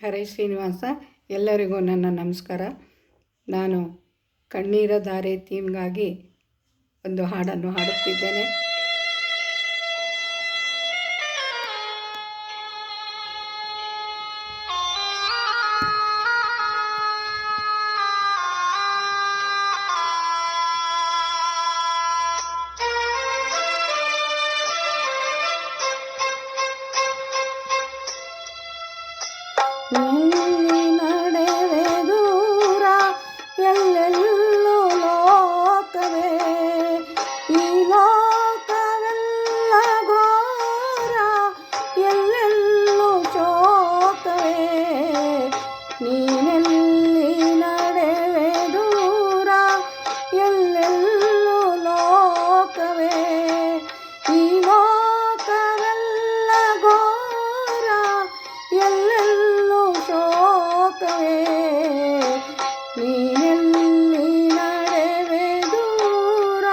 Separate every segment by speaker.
Speaker 1: ಹರೇ ಶ್ರೀನಿವಾಸ. ಎಲ್ಲರಿಗೂ ನನ್ನ ನಮಸ್ಕಾರ. ನಾನು ಕಣ್ಣೀರ ಧಾರೆ ಥೀಮ್ಗಾಗಿ ಒಂದು ಹಾಡನ್ನು ಹಾಡುತ್ತಿದ್ದೇನೆ. ನಡೆವೆ ದೂರ ಎಲ್ಲೆಲ್ಲೂ ಲೋಕವೇ, ಈ ಲೋಕವೆಲ್ಲ ಘೋರ, ಎಲ್ಲೆಲ್ಲೂ ಶೋಕವೇ. ನೀನೆಲ್ಲಿ ನಡೆವೆ ದೂರ ಎಲ್ಲೆಲ್ಲೂ ಲೋಕವೇ, ಈ ಲೋಕವೆಲ್ಲ ಘೋರ, ಎಲ್ಲೆಲ್ಲೂ ಶೋಕವೇ. ನೀನೆಲ್ಲಿ ನಡೆವೆ ದೂರ.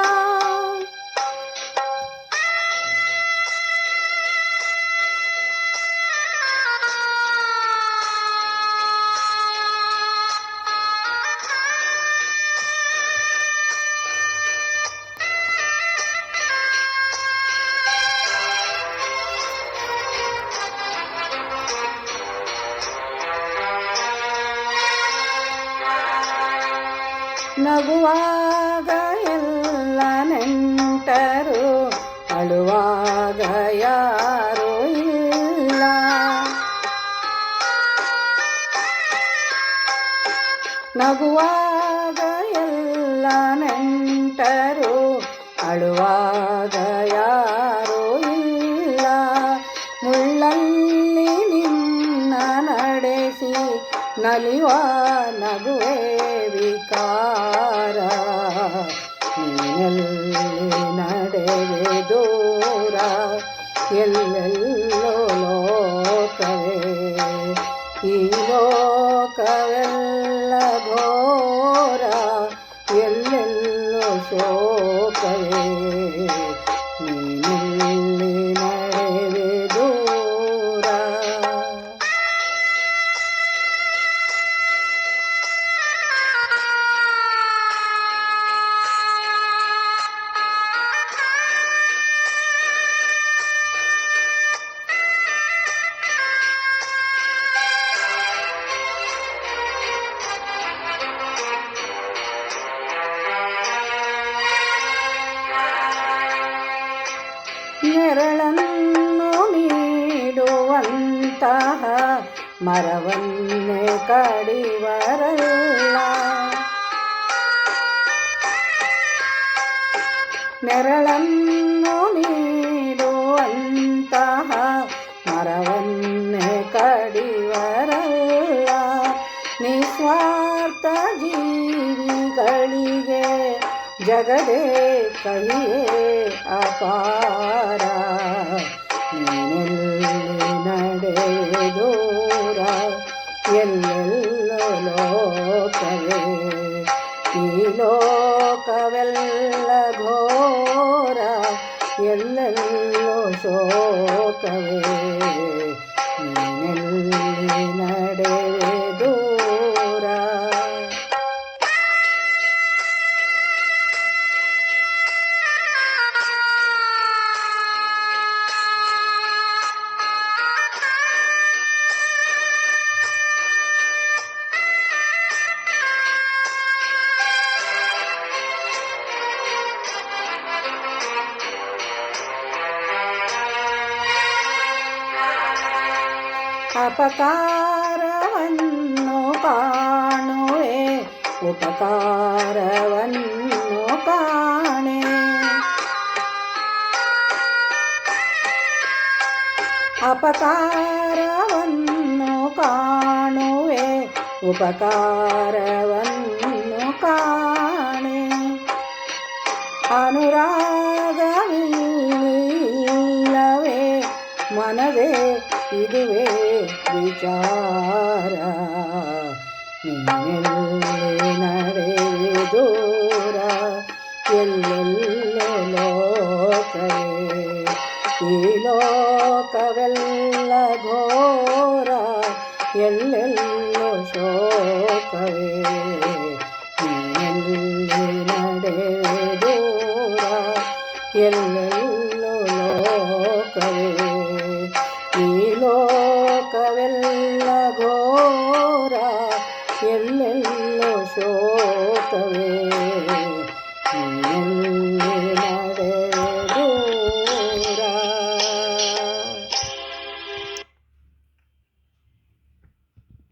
Speaker 1: ನಗುವಾಗ ಎಲ್ಲ ನೆಂಟರು, ಅಳುವಾಗ ಯಾರೂ ಇಲ್ಲ. ನಗುವಾಗ ಎಲ್ಲ ನೆಂಟರು, ಅಳುವಾಗ ಯಾರೂ ಇಲ್ಲ. ಮುಳ್ಳಲ್ಲಿ ನಿನ್ನ ನಡೆಸಿ ನಲಿವ ನಗುವೆ ವಿಕಾರ. ನೀನೆಲ್ಲಿ ನಡೆವೆ ದೂರ ಎಲ್ಲೆಲ್ಲೋ ಲೋಕವೇ, ಈ ಲೋಕವೆಲ್ಲ ಘೋರ, ಎಲ್ಲೆಲ್ಲೋ ಶೋಕವೇ. ನೀನೆಲ್ಲಿ ನಡೆವೆ ದೂರ. ನೆರಳನ್ನು ನೀಡುವಂತಹ ಮರವನ್ನೇ ಕಡಿವರಲ್ಲ. ನೆರಳನ್ನು ನೀಡುವಂತಹ ಮರವನ್ನೇ ಕಡಿವರಲ್ಲ. ನಿಸ್ವಾರ್ಥ ಜೀವಿಗಳಿಗೆ ಜಗದೇ ಕಹಿಯೇ ಅಪಾರ. ನೀನೆಲ್ಲಿ ನಡೆವೆ ದೂರ ಎಲ್ಲೆಲ್ಲೋ ಲೋಕವೇ, ಈ ಲೋಕವೆಲ್ಲ ಘೋರ, ಎಲ್ಲೆಲ್ಲೋ ಶೋಕವೇ. ನೀನೆಲ್ಲಿ ನಡೆವೆ ದೂರ. ಅಪಕಾರವನ್ನು ಕಾಣುವೆ, ಉಪಕಾರವನ್ನು ಕಾಣೆ. ಅಪಕಾರವನ್ನು ಕಾಣುವೆ, ಉಪಕಾರವನ್ನು ಕಾಣೆ. ಅನುರಾಗವಿಲ್ಲವೇ ಮನವೇ ಇದುವೇ ವಿಚಾರ. ನೀನೆಲ್ಲಿ ನಡೆವೆ ದೂರ ಎಲ್ಲೆಲ್ಲೋ ಲೋಕವೇ, ಈ ಲೋಕವೆಲ್ಲ ಘೋರ, ಎಲ್ಲೆಲ್ಲೋ ಶೋಕವೇ ನೀನೆಲ್ಲಿ ನಡೆವೆ ದೂರ ಎಲ್ಲೆಲ್ಲೋ